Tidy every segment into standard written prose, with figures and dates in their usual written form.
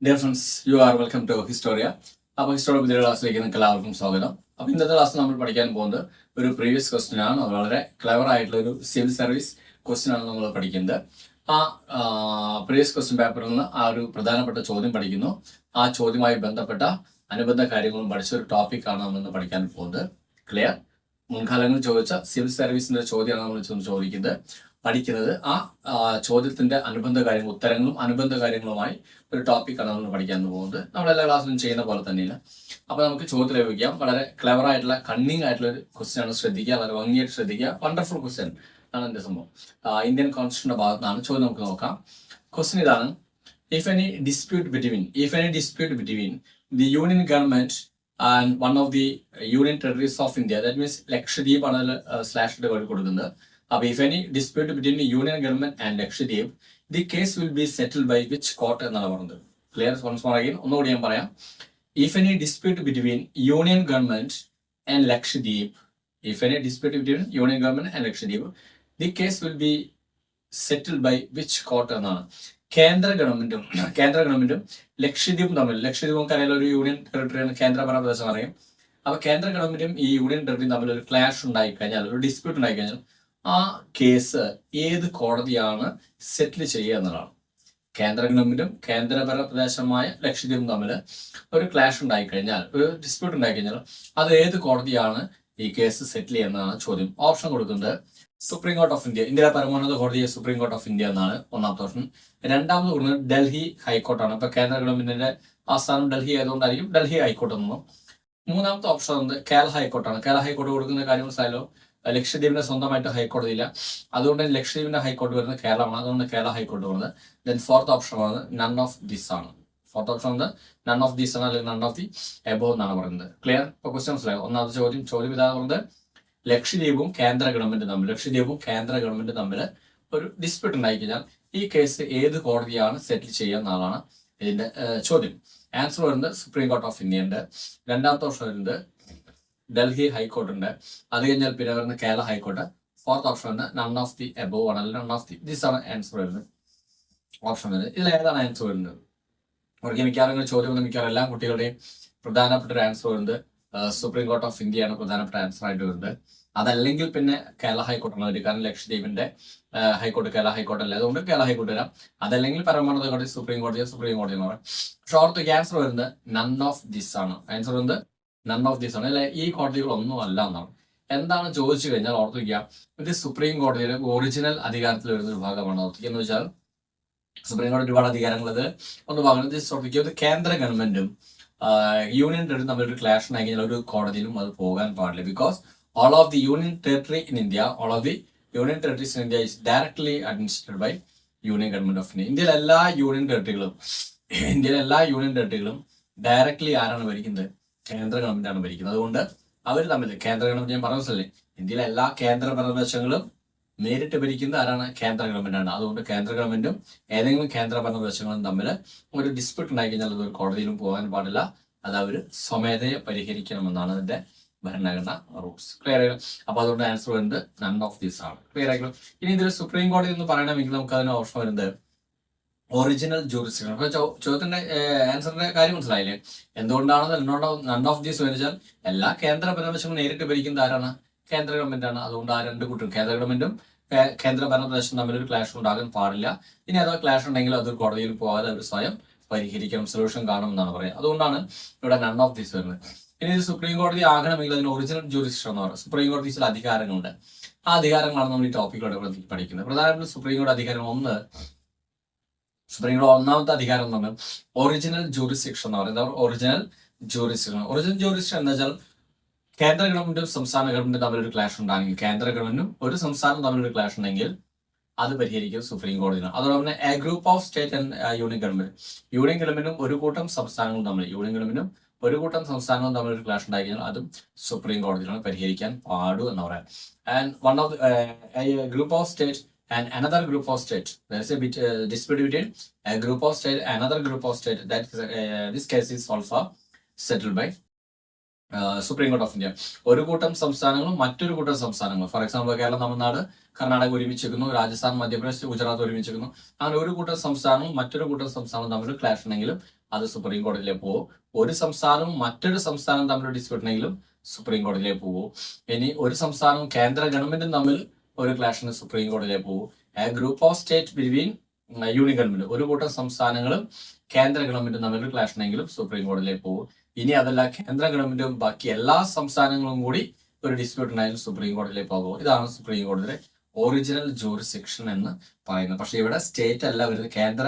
Dear friends, you are welcome to Historia. അപ്പോൾ Historia പുതിയ ക്ലാസ്സിലേക്ക് നിങ്ങൾക്ക് എല്ലാവർക്കും സ്വാഗതം. അപ്പോൾ ഇന്നത്തെ ക്ലാസ് നമ്മൾ പഠിക്കാൻ പോകുന്നത് ഒരു പ്രീവിയസ് ക്വസ്റ്റ്യൻ ആണ്. അത് വളരെ ക്ലെവർ ആയിട്ടുള്ള ഒരു സിവിൽ സർവീസ് ക്വസ്റ്റ്യൻ ആണ് നമ്മൾ പഠിക്കുന്നത്. ആ പ്രീവിയസ് ക്വസ്റ്റ്യൻ പേപ്പറിൽ നിന്ന് ആ ഒരു പ്രധാനപ്പെട്ട ചോദ്യം പഠിക്കുന്നു. ആ ചോദ്യവുമായി ബന്ധപ്പെട്ട അനുബന്ധ കാര്യങ്ങളും പഠിച്ച ഒരു ടോപ്പിക്കാണ് നമ്മൾ ഇന്ന് പഠിക്കാൻ പോകുന്നത്. ക്ലിയർ? മുൻകാലങ്ങളിൽ ചോദിച്ച സിവിൽ സർവീസിന്റെ ചോദ്യമാണ് നമ്മൾ ചോദിക്കുന്നത് പഠിക്കുന്നത്. ആ ചോദ്യത്തിന്റെ അനുബന്ധ കാര്യങ്ങളും ഉത്തരങ്ങളും അനുബന്ധ കാര്യങ്ങളുമായി ഒരു ടോപ്പിക്കാണ് നമ്മൾ പഠിക്കാൻ പോകുന്നത്. നമ്മളെല്ലാ ക്ലാസ്സിലും ചെയ്യുന്ന പോലെ തന്നെയാണ്. അപ്പോൾ നമുക്ക് ചോദ്യം ലഭിക്കാം. വളരെ ക്ലെവർ ആയിട്ടുള്ള കണ്ണിങ് ആയിട്ടുള്ള ഒരു ക്വസ്റ്റ്യൻ ആണ്. ശ്രദ്ധിക്കുക, വളരെ ഭംഗിയായിട്ട് ശ്രദ്ധിക്കുക. വണ്ടർഫുൾ ക്വസ്റ്റ്യൻ ആണ് എന്റെ സംഭവം. ഇന്ത്യൻ കോൺസ്റ്റിറ്റ്യൂഷന്റെ ഭാഗത്ത് നിന്നാണ് ചോദ്യം. നമുക്ക് നോക്കാം. ക്വസ്റ്റ്യൻ ഇതാണ്: if any dispute between the union government and one of the union territories of India, that means Lakshadweep ആണ് സ്ലാഷ് ഇട്ട് കൊടുക്കുന്നത്. അപ്പോൾ if any dispute between the union government and Lakshadweep, the case will be settled by which court എന്നാണ് പറയുന്നത്. Clear? Once more again, ഒന്നുകൂടി ഞാൻ പറയാം. if any dispute between union government and Lakshadweep, the case will be settled by which court എന്നാണ്. കേന്ദ്ര ഗവൺമെന്റും ലക്ഷദ്വീപും തമ്മിൽ, ലക്ഷദ്വീപും കരയിലെ ഒരു യൂണിയൻ ടെറിട്ടറിയാണ്, കേന്ദ്രഭരണ പ്രദേശം അറിയാം. അപ്പൊ കേന്ദ്ര ഗവൺമെന്റും ഈ യൂണിയൻ ടെറിട്ടറിയും തമ്മിൽ ഒരു ക്ലാഷ് ഉണ്ടായി കഴിഞ്ഞാൽ, ഒരു ഡിസ്പ്യൂട്ട് ഉണ്ടായി കഴിഞ്ഞാൽ, ആ കേസ് ഏത് കോടതിയാണ് സെറ്റിൽ ചെയ്യുക എന്നതാണ്. കേന്ദ്ര ഗവൺമെന്റും കേന്ദ്രഭരണ പ്രദേശമായ ലക്ഷദ്വീപും തമ്മിൽ ഒരു ക്ലാഷ് ഉണ്ടായി കഴിഞ്ഞാൽ, ഒരു ഡിസ്പ്യൂട്ട് ഉണ്ടായി കഴിഞ്ഞാൽ, അത് ഏത് കോടതിയാണ് ഈ കേസ് സെറ്റിൽ ചെയ്യുന്നതാണ് ചോദ്യം. ഓപ്ഷൻ കൊടുക്കുന്നത് സുപ്രീം കോർട്ട് ഓഫ് ഇന്ത്യ, ഇന്ത്യയിലെ പരമോന്നത കോടതിയെ സുപ്രീം കോർട്ട് ഓഫ് ഇന്ത്യ എന്നാണ് ഒന്നാമത്തെ ഓപ്ഷൻ. രണ്ടാമത് കൊടുക്കുന്നത് ഡൽഹി ഹൈക്കോർട്ടാണ്. ഇപ്പൊ കേന്ദ്ര ഗവൺമെന്റിന്റെ ആസ്ഥാനം ഡൽഹി ആയതുകൊണ്ടായിരിക്കും ഡൽഹി ഹൈക്കോർട്ട് എന്നും. മൂന്നാമത്തെ ഓപ്ഷൻ വന്നത് കേരള ഹൈക്കോർട്ടാണ്. കേരള ഹൈക്കോർട്ട് കൊടുക്കുന്ന കാര്യം മനസ്സിലായാലോ. ലക്ഷദ്വീപിന്റെ സ്വന്തമായിട്ട് ഹൈക്കോടതി ഇല്ല, അതുകൊണ്ട് ലക്ഷദ്വീപിന്റെ ഹൈക്കോർട്ട് വരുന്നത് കേരളമാണ്, അതുകൊണ്ട് കേരള ഹൈക്കോർട്ട് വരുന്നത്. ദെൻ ഫോർത്ത് ഓപ്ഷൻ വന്നത് നൺ ഓഫ് ദിസ് ആണ്. ഫോർത്ത് ഓപ്ഷൻ വന്നത് നൺ ഓഫ് ദിസ് ആണ്, അല്ലെങ്കിൽ നൺ ഓഫ് ദി എബോവ് എന്നാണ് പറയുന്നത്. ക്ലിയർ? ഇപ്പൊ ക്വസ്റ്റ്യൻ മനസ്സിലായോ? ഒന്നാമത്തെ ചോദ്യം ഇതാണ് പറയുന്നത്: ലക്ഷദ്വീപും കേന്ദ്ര ഗവൺമെന്റ് തമ്മിൽ ഒരു ഡിസ്പ്യൂട്ട് ഉണ്ടായി കഴിഞ്ഞാൽ ഈ കേസ് ഏത് കോടതിയാണ് സെറ്റിൽ ചെയ്യുക എന്നാണ് ഇതിന്റെ ചോദ്യം. ആൻസർ വരുന്നത് സുപ്രീം കോർട്ട് ഓഫ് ഇന്ത്യ ഉണ്ട്. രണ്ടാമത്തെ ഓപ്ഷൻ വരുന്നത് ഡൽഹി ഹൈക്കോർട്ട് ഉണ്ട്. അത് കഴിഞ്ഞാൽ പിന്നെ വരുന്നത് കേരള ഹൈക്കോർട്ട്. ഫോർത്ത് ഓപ്ഷൻ വരുന്നത് നൺ ഓഫ് ദി എബോവ് ആണ്, അല്ലെങ്കിൽ നൺ ഓഫ് ദി ദിസ് ആണ് ആൻസർ വരുന്നത്. ഓപ്ഷൻ വരുന്നത് ഇതിൽ ഏതാണ് ആൻസർ വരുന്നത്? അവർക്ക് മിക്കവാറും ചോദ്യം വന്ന് മിക്കവാറും എല്ലാ കുട്ടികളുടെയും പ്രധാനപ്പെട്ട ഒരു ആൻസർ വരുന്നത് സുപ്രീം കോർട്ട് ഓഫ് ഇന്ത്യയാണ് പ്രധാനപ്പെട്ട ആൻസർ ആയിട്ട് വരുന്നത്. അതല്ലെങ്കിൽ പിന്നെ കേരള ഹൈക്കോർട്ടാണ് വരിക. കാരണം ലക്ഷദ്വീപിന്റെ ഹൈക്കോർട്ട് കേരള ഹൈക്കോർട്ട് അല്ലേ, അതുകൊണ്ട് കേരള ഹൈക്കോർട്ട് വരാം. അതല്ലെങ്കിൽ പരമോന്നത കോടതി സുപ്രീം കോടതി എന്ന് പറയാം. ഷോർട്ട് ആൻസർ വരുന്നത് നൺ ഓഫ് ദിസ് ആണ്. ആൻസർ വരുന്നത് നൺ ഓഫ് ദിസ് ആണ്, അല്ലെ ഈ കോടതികളൊന്നും അല്ല എന്നാണ്. എന്താണ് ചോദിച്ചു കഴിഞ്ഞാൽ ഓർത്തിരിക്കുക, ഇത് സുപ്രീം കോടതിയുടെ ഒറിജിനൽ അധികാരത്തിൽ വരുന്ന ഒരു ഭാഗമാണ്. ഓർത്തിക്കുക എന്ന് വെച്ചാൽ സുപ്രീം കോടതി ഒരുപാട് അധികാരങ്ങളത് ഒന്ന് ഭാഗം. കേന്ദ്ര ഗവൺമെന്റും യൂണിയൻ ടെറിട്ടറി തമ്മിൽ ഒരു ക്ലാഷ് ഉണ്ടായി കഴിഞ്ഞാൽ ഒരു കോടതിയിലും അത് പോകാൻ പാടില്ല. Because all of the union territories in India is directly administered by Union Government of India. ഇന്ത്യയിലെ എല്ലാ യൂണിയൻ ടെറിട്ടറികളും ഡയറക്ട്ലി ആരാണ് ഭരിക്കുന്നത്? കേന്ദ്ര ഗവൺമെന്റ് ആണ് ഭരിക്കുന്നത്. അതുകൊണ്ട് അവർ തമ്മിൽ, കേന്ദ്ര ഗവൺമെന്റ് ഞാൻ പറഞ്ഞല്ലേ, ഇന്ത്യയിലെ എല്ലാ കേന്ദ്ര ഭരണപ്രദേശങ്ങളും നേരിട്ട് ഭരിക്കുന്നത് ആരാണ്? കേന്ദ്ര ഗവൺമെന്റ് ആണ്. അതുകൊണ്ട് കേന്ദ്ര ഗവൺമെന്റും ഏതെങ്കിലും കേന്ദ്ര ഭരണപ്രദേശങ്ങളും തമ്മിൽ ഒരു ഡിസ്പ്യൂട്ട് ഉണ്ടായി കഴിഞ്ഞാൽ അത് ഒരു കോടതിയിലും പോകാൻ പാടില്ല. അത് അവർ സ്വമേധയെ പരിഹരിക്കണമെന്നാണ് അതിന്റെ ഭരണഘടന റൂൾസ്. ക്ലിയർ ആയാലും? അപ്പൊ അതുകൊണ്ട് ആൻസർ വരുന്നത് നൺ ഓഫ് ദീസ് ആണ്. ക്ലിയർ ആയാലും? ഇനി ഇതിൽ സുപ്രീം കോടതി എന്ന് പറയണമെങ്കിൽ നമുക്ക് അതിന് ഓപ്ഷൻ വരുന്നത് ഒറിജിനൽ ജൂറിസ്ഡിക്ഷൻ. അപ്പൊ ചോദ്യത്തിന്റെ ആൻസറിന്റെ കാര്യം മനസ്സിലായില്ലേ? എന്തുകൊണ്ടാണ് നൺ ഓഫ് ദീസ് വെച്ചാൽ എല്ലാ കേന്ദ്ര ഭരണപ്രദേശങ്ങളും നേരിട്ട് ഭരിക്കുന്നത് ആരാണ്? കേന്ദ്ര ഗവൺമെന്റ് ആണ്. അതുകൊണ്ട് ആ രണ്ട് കൂട്ടരും, കേന്ദ്ര ഗവൺമെന്റും കേന്ദ്ര ഭരണപ്രദേശം തമ്മിൽ ഒരു ക്ലാഷ് ഉണ്ടാകാൻ പാടില്ല. ഇനി അഥവാ ക്ലാഷ് ഉണ്ടെങ്കിൽ അതൊരു കോടതിയിൽ പോകാതെ അവർ സ്വയം പരിഹരിക്കണം, സൊല്യൂഷൻ കാണും എന്നാണ് പറയുക. അതുകൊണ്ടാണ് ഇവിടെ നൺ ഓഫ് ദീസ് വരുന്നത്. ഇനി ഇത് സുപ്രീം കോടതി ആകണമെങ്കിൽ അതിന് ഒറിജിനൽ ജൂറിസ്ഡിക്ഷൻ എന്ന് പറയുന്നത്. സുപ്രീം കോടതി ചില അധികാരങ്ങളുണ്ട്. ആ അധികാരങ്ങളാണ് നമ്മൾ ഈ ടോപ്പിക്കിലൂടെ പഠിക്കുന്നത്. പ്രധാനപ്പെട്ട സുപ്രീം കോടതി അധികാരം സുപ്രീം കോടതി ഒന്നാമത്തെ അധികാരം എന്ന് പറഞ്ഞാൽ ഒറിജിനൽ ജൂറിസ്ഡിക്ഷൻ എന്ന് പറയുന്നത്. ഒറിജിനൽ ജൂറിസ്ഡിക്ഷൻ എന്ന് വെച്ചാൽ കേന്ദ്ര ഗവൺമെന്റും സംസ്ഥാന ഗവൺമെന്റും തമ്മിൽ ഒരു ക്ലാഷ് ഉണ്ടാണെങ്കിൽ, കേന്ദ്ര ഗവൺമെന്റും ഒരു സംസ്ഥാനം തമ്മിൽ ഒരു ക്ലാഷ് ഉണ്ടെങ്കിൽ അത് പരിഹരിക്കും സുപ്രീം കോടതിയാണ്. അതോടൊപ്പം തന്നെ A group of state and union ഗവൺമെന്റും ഒരു കൂട്ടം സംസ്ഥാനങ്ങളും തമ്മിൽ ഒരു ക്ലാഷ് ഉണ്ടായി കഴിഞ്ഞാൽ അതും സുപ്രീം കോടതിയിലാണ് പരിഹരിക്കാൻ പാടു എന്ന് പറയാം. And one of group of state and another group of state, there is a dispute between a group of state and another group of state, that this case is also settled by supreme court of India. ഒരു കൂട്ടം സംസ്ഥാനങ്ങളും മറ്റൊരു കൂട്ടം സംസ്ഥാനങ്ങളും, for example Keralam, Tamil Nadu, Karnataka ഒരുമിച്ചിരിക്കുന്നു, Rajasthan, Madhya Pradesh, Gujarat ഒരുമിച്ചിരിക്കുന്നു. അങ്ങനെ ഒരു കൂട്ടം സംസ്ഥാനവും മറ്റൊരു കൂട്ടം സംസ്ഥാനവും തമ്മിൽ ക്ലാഷ് ഉണ്ടെങ്കിലും അത് സുപ്രീം കോടതിയിലേക്ക് പോകും. ഒരു സംസ്ഥാനവും മറ്റൊരു സംസ്ഥാനം തമ്മിൽ ഡിസ്പ്യൂട്ട് ഉണ്ടെങ്കിലും സുപ്രീം കോടതിയിലേക്ക് പോകും. ഇനി ഒരു സംസ്ഥാനവും കേന്ദ്ര ഗവൺമെന്റും തമ്മിൽ ഒരു ക്ലാഷിന് സുപ്രീം കോടതിയിലേക്ക് പോകും. A group of state between union government, ഒരു കൂട്ടം സംസ്ഥാനങ്ങളും കേന്ദ്ര ഗവൺമെന്റും തമ്മിൽ ഒരു ക്ലാഷ് ഉണ്ടെങ്കിലും സുപ്രീം കോടതിയിലേക്ക് പോകും. ഇനി അതല്ല കേന്ദ്ര ഗവൺമെന്റും ബാക്കി എല്ലാ സംസ്ഥാനങ്ങളും കൂടി ഒരു ഡിസ്പ്യൂട്ട് ഉണ്ടായാലും സുപ്രീം കോടതിയിലേക്ക് പോകും. ഇതാണ് സുപ്രീം കോടതിയുടെ ഒറിജിനൽ ജൂറിസ്ഡിക്ഷൻ എന്ന് പറയുന്നത്. പക്ഷെ ഇവിടെ സ്റ്റേറ്റ് അല്ല വരുന്നത്, കേന്ദ്ര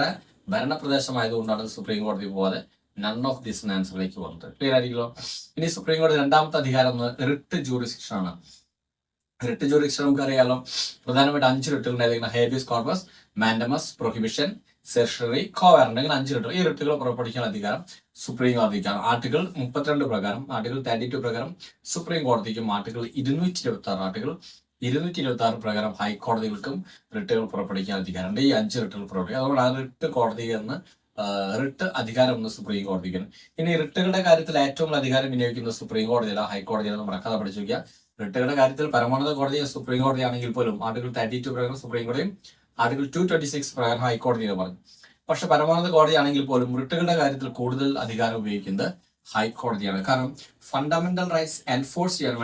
ഭരണപ്രദേശമായതുകൊണ്ടാണ് സുപ്രീം കോടതി പോകാതെ നൺ ഓഫ് ദിസ് ആൻസറിലേക്ക് വന്നത്. ക്ലിയർ ആയിരിക്കുമല്ലോ. ഇനി സുപ്രീം കോടതി രണ്ടാമത്തെ അധികാരം റിട്ട് ജൂറിസ്ഡിക്ഷൻ ആണ്. റിട്ട് ജൂറിസ്ഡിക്ഷൻ നമുക്കറിയാലോ, പ്രധാനമായിട്ട് 5 റിട്ടുകൾ: ഹേബിയസ് കോർപ്പസ്, മാൻഡമസ്, പ്രൊഹിബിഷൻ, സെർഷറി, കോവാറന്റ്. അങ്ങനെ 5 റിട്ടുകൾ. ഈ റിട്ടുകൾ പുറപ്പെടുവിക്കാൻ അധികാരം സുപ്രീം കോടതിക്കാണ്. ആർട്ടിക്കിൾ 32 പ്രകാരം, ആർട്ടിക്കിൾ 32 പ്രകാരം സുപ്രീം കോടതിക്കും, ആർട്ടിക്കിൾ 226 പ്രകാരം ഹൈക്കോടതികൾക്കും റിട്ടുകൾ പുറപ്പെടുവിക്കാൻ അധികാരമുണ്ട്. ഈ 5 റിട്ടുകൾ പുറപ്പെടുവിക്കുക. അതുകൊണ്ടാണ് റിട്ട് കോടതി എന്ന് റിട്ട് അധികാരം എന്ന് സുപ്രീം കോടതിക്കാണ്. ഇനി റിട്ടുകളുടെ കാര്യത്തിൽ ഏറ്റവും കൂടുതൽ അധികാരം വിനിയോഗിക്കുന്നത് സുപ്രീം കോടതിയല്ല, ഹൈക്കോടതിയാണ്. മറക്കാതെ പഠിച്ചു വയ്ക്കുക. റിട്ടുകളുടെ കാര്യത്തിൽ പരമോന്നത കോടതി സുപ്രീം കോടതി ആണെങ്കിൽ പോലും ആർട്ടിക്കിൾ 32 പ്രകാരം സുപ്രീം കോടതിയും ആർട്ടിക്കിൾ 226 പ്രകാരം ഹൈക്കോടതി എന്ന് പറഞ്ഞു. പക്ഷെ പരമോന്നത കോടതി ആണെങ്കിൽ പോലും റിട്ടുകളുടെ കാര്യത്തിൽ കൂടുതൽ അധികാരം ഉപയോഗിക്കുന്നത് ഹൈക്കോടതിയാണ്. കാരണം ഫണ്ടമെന്റൽ റൈറ്റ്സ് എൻഫോഴ്സ് ചെയ്യാൻ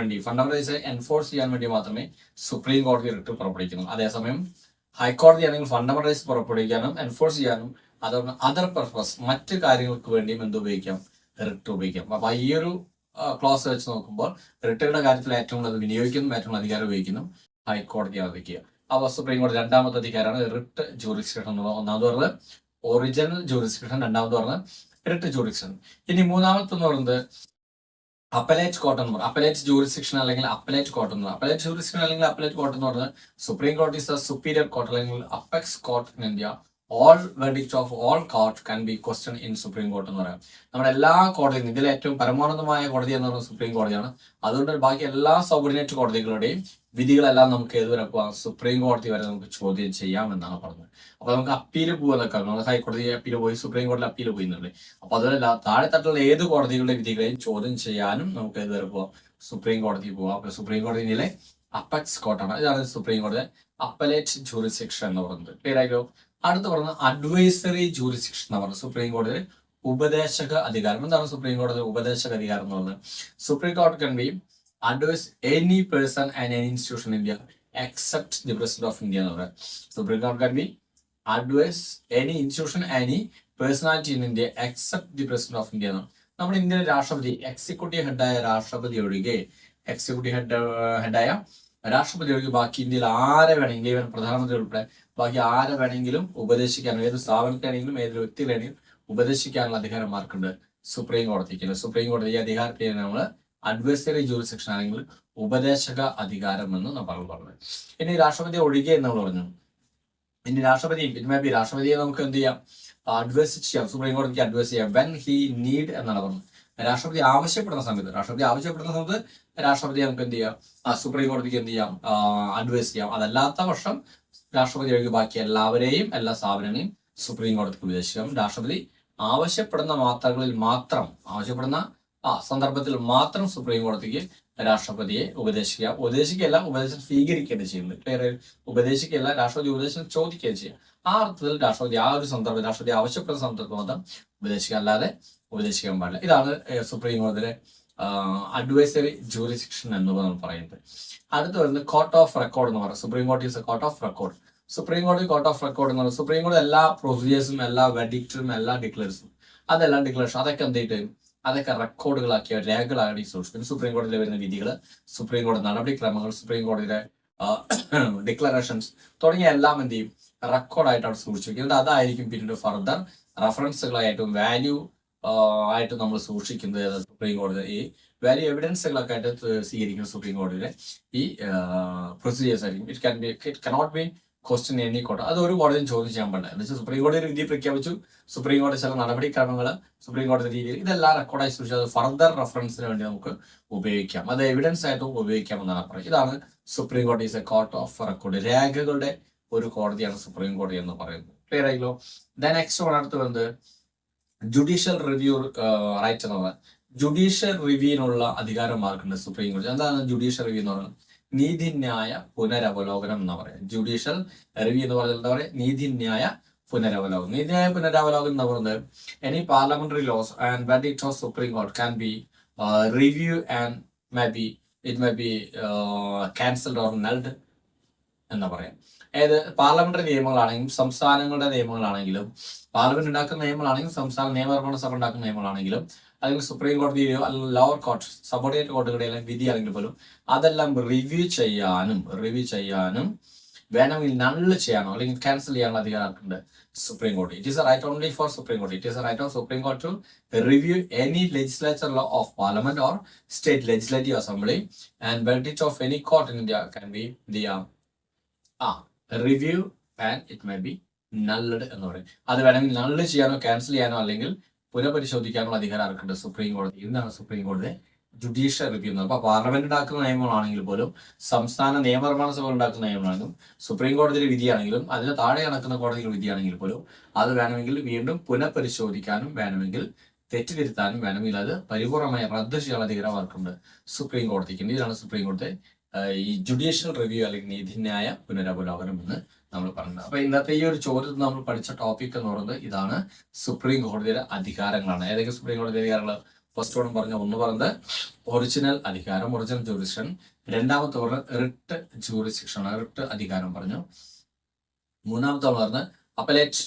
വേണ്ടി മാത്രമേ സുപ്രീം കോടതി റിട്ട് പുറപ്പെടുവിക്കുന്നു. അതേസമയം ഹൈക്കോടതി ആണെങ്കിൽ ഫണ്ടമെന്റൽ റൈറ്റ്സ് പുറപ്പെടുവിക്കാനും എൻഫോഴ്സ് ചെയ്യാനും അതുകൊണ്ട് അതർ പർപ്പസ് മറ്റ് കാര്യങ്ങൾക്ക് വേണ്ടിയും ഉപയോഗിക്കാം, റിട്ട് ഉപയോഗിക്കാം. അപ്പൊ ഈ ഒരു ക്ലോസ് വെച്ച് നോക്കുമ്പോൾ റിട്ടുകളുടെ കാര്യത്തിൽ ഏറ്റവും കൂടുതൽ വിനിയോഗിക്കുന്നു, ഏറ്റവും കൂടുതൽ അധികാരം ഉപയോഗിക്കുന്നു ഹൈക്കോടതിയാണ് വയ്ക്കുക. അപ്പൊ സുപ്രീം കോടതി രണ്ടാമത്തെ അധികാരമാണ് റിട്ട് ജൂറിസ്ഡിക്ഷൻ എന്നുള്ളത്. ഒന്നാമത് പറഞ്ഞത് ഒറിജിനൽ ജൂറിസ്ഡിക്ഷൻ, രണ്ടാമത് പറഞ്ഞത് റിട്ട് ജൂറിസ്ഡിക്ഷൻ. ഇനി മൂന്നാമത്തെന്ന് പറയുന്നത് അപ്പലേറ്റ് കോർട്ട് എന്ന് പറയും. അപ്പലേറ്റ് ജൂറിസ്ഡിക്ഷൻ അല്ലെങ്കിൽ അപ്പലേറ്റ് കോർട്ട് എന്ന് പറയും. അപ്പലേറ്റ് ജൂറിസ്ഡിക്ഷൻ അല്ലെങ്കിൽ അപ്പലേറ്റ് കോർട്ട് എന്ന് പറയുന്നത് സുപ്രീം കോടതി ഇസ് ദ സുപ്പീരിയർ കോർട്ട് അല്ലെങ്കിൽ apex court in India. All verdict of all court can B question in supreme court എന്ന് പറയാം. നമ്മുടെ എല്ലാ കോടതിയും, ഇതിൽ ഏറ്റവും പരമോന്നതമായ കോടതി എന്ന് പറയുന്നത് സുപ്രീം കോടതിയാണ്. അതുകൊണ്ട് ബാക്കി എല്ലാ സബോർഡിനേറ്റ് കോടതികളുടെയും വിധികളെല്ലാം നമുക്ക് ഏതുവരെ പോകാം, സുപ്രീം കോടതി വരെ നമുക്ക് ചോദ്യം ചെയ്യാം എന്നാണ് പറഞ്ഞത്. അപ്പൊ നമുക്ക് അപ്പീൽ പോകാന്നൊക്കെ, നമ്മൾ ഹൈക്കോടതി അപ്പീൽ പോയി, സുപ്രീം കോടതിയിൽ അപ്പീൽ പോയിന്നുണ്ട്. അപ്പൊ അതുപോലെ താഴെത്തട്ടുള്ള ഏത് കോടതികളുടെ വിധികളെയും ചോദ്യം ചെയ്യാനും നമുക്ക് ഏതുവരെ പോവാം, സുപ്രീം കോടതി പോവാം. അപ്പൊ സുപ്രീം കോടതിയിലെ അപ്പെക്സ് കോർട്ടാണ്. ഇതാണ് സുപ്രീം കോടതി അപ്പലേറ്റ് ജൂറിസ്ഡിക്ഷൻ എന്ന് പറയുന്നത്. ക്ലിയർ ആയില്ലോ. അടുത്ത് പറഞ്ഞ അഡ്വൈസറി ജൂറിസ്ഡിക്ഷൻ എന്ന് പറയുന്നത് സുപ്രീം കോടതി ഉപദേശക അധികാരം. എന്താണ് സുപ്രീം കോടതി ഉപദേശക അധികാരം എന്ന് പറയുന്നത്? Supreme court can be advise any person and any institution in India except the president of India എന്ന് പറയുന്നത്. Supreme court can be advise any institution any personality in India except the president of India എന്നാണ്. നമ്മുടെ ഇന്ത്യയിലെ രാഷ്ട്രപതി, executive ഹെഡായ രാഷ്ട്രപതി ഒഴികെ, ഹെഡായ രാഷ്ട്രപതി ഒഴികെ ബാക്കി ഇന്ത്യയിൽ ആരെ വേണമെങ്കിലും, ഇന്ത്യയിൽ പ്രധാനമന്ത്രി ഉൾപ്പെടെ ബാക്കി ആരെ വേണമെങ്കിലും ഉപദേശിക്കാനും, ഏത് സ്ഥാപനത്തെയാണെങ്കിലും ഏത് വ്യക്തികളാണെങ്കിലും ഉപദേശിക്കാനുള്ള അധികാരം ആർക്കുണ്ട്? സുപ്രീം കോടതിക്ക്. സുപ്രീം കോടതി ഈ അധികാരത്തെ നമ്മൾ അഡ്വൈസറി ജൂറിസ്ഡിക്ഷൻ അല്ലെങ്കിൽ ഉപദേശക അധികാരം എന്ന് നമ്മൾ പറഞ്ഞത്. ഇനി രാഷ്ട്രപതി ഒഴികെ എന്ന് പറഞ്ഞു. ഇനി രാഷ്ട്രപതിയെ നമുക്ക് എന്ത് ചെയ്യാം, അഡ്വൈസ് ചെയ്യാം, സുപ്രീം കോടതിക്ക് അഡ്വൈസ് ചെയ്യാം വെൻ ഹി നീഡ് എന്നാണ് പറഞ്ഞത്. രാഷ്ട്രപതി ആവശ്യപ്പെടുന്ന സമയത്ത് രാഷ്ട്രപതി നമുക്ക് എന്ത് ചെയ്യാം, സുപ്രീം കോടതിക്ക് എന്ത് ചെയ്യാം, അഡ്വൈസ് ചെയ്യാം. അതല്ലാത്ത പക്ഷം രാഷ്ട്രപതി ഒഴികെ ബാക്കി എല്ലാവരെയും, എല്ലാ സ്ഥാപനങ്ങളെയും സുപ്രീം കോടതിക്ക് ഉപദേശിക്കാം. രാഷ്ട്രപതി ആവശ്യപ്പെടുന്ന സന്ദർഭത്തിൽ മാത്രം സുപ്രീം കോടതിക്ക് രാഷ്ട്രപതിയെ ഉപദേശിക്കുകയല്ല, ഉപദേശം സ്വീകരിക്കുകയാണ് ചെയ്യുന്നത്. ക്ലിയർ? ഉപദേശിക്കുകയല്ല, രാഷ്ട്രപതി ഉപദേശം ചോദിക്കുകയാണ് ചെയ്യുക. ആ അർത്ഥത്തിൽ രാഷ്ട്രപതി രാഷ്ട്രപതി ആവശ്യപ്പെടുന്ന സന്ദർഭം മാത്രം ഉപദേശിക്കുക, അല്ലാതെ ഉപദേശിക്കാൻ പാടില്ല. ഇതാണ് സുപ്രീം കോടതിയിലെ അഡ്വൈസറി ജൂറിസ്ഡിക്ഷൻ എന്ന് നമ്മൾ പറയുന്നത്. അടുത്ത് വരുന്നത് കോർട്ട് ഓഫ് റെക്കോർഡ് എന്ന് പറയുന്നത്. സുപ്രീം കോടതി is A court of record. Supreme കോടതി കോർട്ട് ഓഫ് റെക്കോർഡ് എന്ന് പറയുന്നത് സുപ്രീം കോടതി എല്ലാ പ്രൊസീജിയേഴ്സും, എല്ലാ വെർഡിക്റ്റും, എല്ലാ ഡിക്ലറേഷനും, അതൊക്കെ എന്തിട്ട് അതൊക്കെ റെക്കോർഡുകളാക്കിയ രേഖകളാക്കി സൂക്ഷിക്കും. സുപ്രീം കോടതിയിൽ വരുന്ന വിധികൾ, സുപ്രീം കോടതി നടപടിക്രമങ്ങൾ, സുപ്രീം കോടതിയിലെ ഡിക്ലറേഷൻസ് തുടങ്ങിയ എല്ലാം എന്ത് ചെയ്യും, റെക്കോർഡായിട്ട് അവിടെ സൂക്ഷിക്കുന്നത്. അതായിരിക്കും പിന്നീട് ഫർദർ റഫറൻസുകളായിട്ടും വാല്യൂ ആയിട്ട് നമ്മൾ സൂക്ഷിക്കുന്നത്. സുപ്രീം കോടതി ഈ വാല്യൂ എവിഡൻസുകളൊക്കെ ആയിട്ട് സ്വീകരിക്കുന്ന സുപ്രീം കോടതിയിലെ ഈ പ്രൊസീജിയേഴ്സ് ആയിരിക്കും. It cannot be question any court. അത് ഒരു കോടതിയും ചോദ്യം ചെയ്യാൻ പാടില്ല. എന്ന് വെച്ചാൽ സുപ്രീം കോടതി ഒരു വിധി പ്രഖ്യാപിച്ചു, സുപ്രീം കോടതി ചില നടപടിക്രമങ്ങൾ, സുപ്രീം കോടതി രീതിയിൽ ഇതെല്ലാം റെക്കോർഡായി സൂക്ഷിച്ചത് ഫർദർ റെഫറൻസിന് വേണ്ടി നമുക്ക് ഉപയോഗിക്കാം, അത് എവിഡൻസ് ആയിട്ടും ഉപയോഗിക്കാം എന്നാണ് പറയുന്നത്. ഇതാണ് സുപ്രീം കോടതി is A court of record. രേഖകളുടെ ഒരു കോടതിയാണ് സുപ്രീം കോടതി എന്ന് പറയുന്നത്. ക്ലിയർ ആയില്ലോ. നെക്സ്റ്റ് അടുത്ത് വന്നത് ജുഡീഷ്യൽ റിവ്യൂ റൈറ്റ് എന്ന് പറയുന്നത്. ജുഡീഷ്യൽ റിവ്യൂവിനുള്ള അധികാരം ആർക്കുണ്ട്? സുപ്രീം കോടതി. എന്താണ് ജുഡീഷ്യൽ റിവ്യൂ എന്ന് പറയുന്നത്? നീതിന്യായ പുനരവലോകനം എന്ന് പറയാം. ജുഡീഷ്യൽ റിവ്യൂ എന്ന് പറഞ്ഞാൽ എന്താ പറയുക? നീതിന്യായ പുനരവലോകനം. നീതിന്യായ പുനരവലോകനം എന്ന് പറയുന്നത് any parliamentary laws and verdict of Supreme Court can be reviewed and it may be cancelled or nulled എന്ന് പറയാം. അതായത് പാർലമെന്ററി നിയമങ്ങളാണെങ്കിലും സംസ്ഥാനങ്ങളുടെ നിയമങ്ങളാണെങ്കിലും പാർലമെന്റ് ഉണ്ടാക്കുന്ന നിയമങ്ങളാണെങ്കിലും സംസ്ഥാന നിയമനിർമ്മാണ സഭ ഉണ്ടാക്കുന്ന നിയമങ്ങളാണെങ്കിലും അല്ലെങ്കിൽ സുപ്രീം കോടതിയോ അല്ലെങ്കിൽ ലോവർ കോർട്ട് സബോർഡിനേറ്റ് കോടതികളുടെ വിധിയാണെങ്കിൽ പോലും അതെല്ലാം റിവ്യൂ ചെയ്യാനും വേണമെങ്കിൽ നള്ള് ചെയ്യാനോ അല്ലെങ്കിൽ ക്യാൻസൽ ചെയ്യാനുള്ള അധികാരമുണ്ട് സുപ്രീം കോടതി. It is a right only for supreme കോടതി. It is a right of supreme court to review any legislature law of parliament or state legislative assembly and verdict of any court in India can be review and it may be nulled എന്ന് പറയും. അത് വേണമെങ്കിൽ നള്ള് ചെയ്യാനോ cancel ചെയ്യാനോ അല്ലെങ്കിൽ പുനഃപരിശോധിക്കാനുള്ള അധികാരം ആർക്കുണ്ട്? Supreme കോടതി. എന്താണ് സുപ്രീം കോടതി ജുഡീഷ്യൽ റിവ്യൂ എന്ന്? അപ്പൊ പാർലമെന്റ് ഉണ്ടാക്കുന്ന നിയമങ്ങളാണെങ്കിൽ പോലും സംസ്ഥാന നിയമനിർമ്മാണ സഭ ഉണ്ടാക്കുന്ന നിയമമാണെങ്കിലും സുപ്രീം കോടതിയുടെ വിധിയാണെങ്കിലും അതിന് താഴെ നടക്കുന്ന കോടതിയുടെ വിധിയാണെങ്കിൽ പോലും അത് വേണമെങ്കിൽ വീണ്ടും പുനഃപരിശോധിക്കാനും വേണമെങ്കിൽ തെറ്റിതിരുത്താനും വേണമെങ്കിൽ അത് പരിപൂർണമായി റദ്ദ് ചെയ്യാനുള്ള അധികാരം ആർക്കുണ്ട്? സുപ്രീം കോടതിക്ക്. ഇതാണ് സുപ്രീം കോടതി ഈ ജുഡീഷ്യൽ റിവ്യൂ അല്ലെങ്കിൽ നീതിന്യായ പുനരവലോകനം എന്ന് നമ്മൾ പറയുന്നത്. അപ്പൊ ഇന്നത്തെ ഈ ഒരു ചോദ്യത്തിൽ നമ്മൾ പഠിച്ച ടോപ്പിക് എന്ന് പറയുന്നത് ഇതാണ്, സുപ്രീം കോടതിയുടെ അധികാരങ്ങളാണ്. ഏതൊക്കെ സുപ്രീം കോടതി അധികാരങ്ങൾ? ഫസ്റ്റ് ഓണം പറഞ്ഞ ഒന്ന് പറയുന്നത് ഒറിജിനൽ അധികാരം, ഒറിജിനൽ ജൂറിസ്ഡിക്ഷൻ. രണ്ടാമത്തെ പറഞ്ഞത് റിട്ട് ജൂറിസ്ഡിക്ഷൻ, റിട്ട് അധികാരം പറഞ്ഞു. മൂന്നാമത്തെ പറഞ്ഞത് അപ്പലേറ്റ്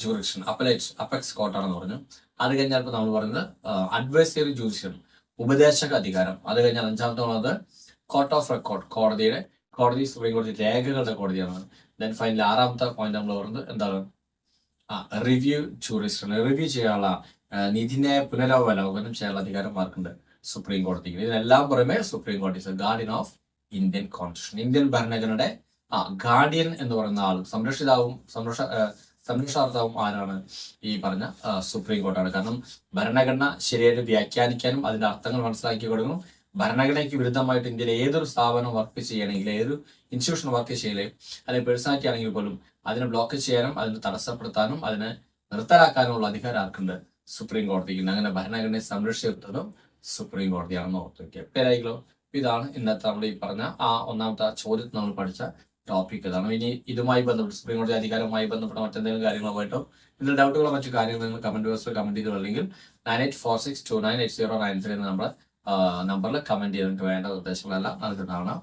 ജൂറിസ്ഡിക്ഷൻ, അപ്പെക്സ് കോർട്ടാണെന്ന് പറഞ്ഞു. അത് കഴിഞ്ഞാൽ നമ്മൾ പറയുന്നത് അഡ്വൈസറി ജൂറിസ്ഡിക്ഷൻ, ഉപദേശക അധികാരം. അത് കഴിഞ്ഞാൽ അഞ്ചാമത്തെ പറഞ്ഞത് കോർട്ട് ഓഫ് റെക്കോർഡ്, കോടതി സുപ്രീം കോടതി രേഖകളുടെ കോടതിയാണ്. ദെൻ ഫൈനലി ആറാമത്തെ പോയിന്റ് നമ്മൾ പറയുന്നത് എന്താണ്? റിവ്യൂ ജൂറിസ്ഡിക്ഷൻ, റിവ്യൂ ചെയ്യാനുള്ള നീതിന്യായ പുനരവലോകനം ചെയ്യാനുള്ള അധികാരം ആർക്കുണ്ട്? സുപ്രീം കോടതിക്ക്. ഇതിനെല്ലാം പുറമെ സുപ്രീം കോടതി guardian of Indian constitution, Indian ഭരണഘടനയുടെ ഗാർഡിയൻ എന്ന് പറയുന്ന ആൾ, സംരക്ഷാർത്ഥവും ആരാണ്? ഈ പറഞ്ഞ സുപ്രീം കോർട്ടാണ്. കാരണം ഭരണഘടന ശരിയായിട്ട് വ്യാഖ്യാനിക്കാനും അതിന്റെ അർത്ഥങ്ങൾ മനസ്സിലാക്കി കൊടുക്കണം. ഭരണഘടനയ്ക്ക് വിരുദ്ധമായിട്ട് ഇന്ത്യയിലെ ഏതൊരു സ്ഥാപനം വർക്ക് ചെയ്യണമെങ്കിൽ, ഏതൊരു ഇൻസ്റ്റിറ്റ്യൂഷൻ വർക്ക് ചെയ്യലേ അല്ലെങ്കിൽ പേഴ്സണാലിറ്റി ആണെങ്കിൽ പോലും അതിനെ ബ്ലോക്ക് ചെയ്യാനും അതിനെ തടസ്സപ്പെടുത്താനും അതിനെ നിർത്തലാക്കാനുമുള്ള അധികാരം ആർക്കുണ്ട്? സുപ്രീം കോടതിക്ക്. അങ്ങനെ ഭരണഘടനയെ സംരക്ഷിക്കുന്നതും സുപ്രീം കോടതിയാണെന്ന് ഓർത്ത് വയ്ക്കുക. പേരായിക്കോ. ഇതാണ് ഇന്നത്തെ നമ്മൾ ഈ പറഞ്ഞ ഒന്നാമത്തെ ചോദ്യത്തിൽ നമ്മൾ പഠിച്ച ടോപ്പിക്. ഇതാണ്. ഇനി ഇതുമായി ബന്ധപ്പെട്ട് സുപ്രീം കോടതി അധികാരവുമായി ബന്ധപ്പെട്ട മറ്റെന്തെങ്കിലും കാര്യങ്ങളുമായിട്ടോ ഇതിൽ ഡൗട്ടുകളോ മറ്റു കാര്യങ്ങൾ നിങ്ങൾ കമന്റ് ബോക്സിൽ കമന്റ് ചെയ്തോ അല്ലെങ്കിൽ 9846298093 എന്ന നമ്പറിൽ കമന്റ് ചെയ്തിട്ട് വേണ്ട നിർദ്ദേശങ്ങളെല്ലാം നൽകുന്നതാണ്.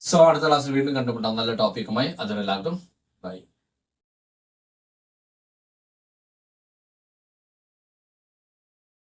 സോ അടുത്ത ക്ലാസ്സിൽ വീണ്ടും കണ്ടുമുട്ടാം നല്ല ടോപ്പിക്കുമായി. അതിലെല്ലാവർക്കും ബൈ.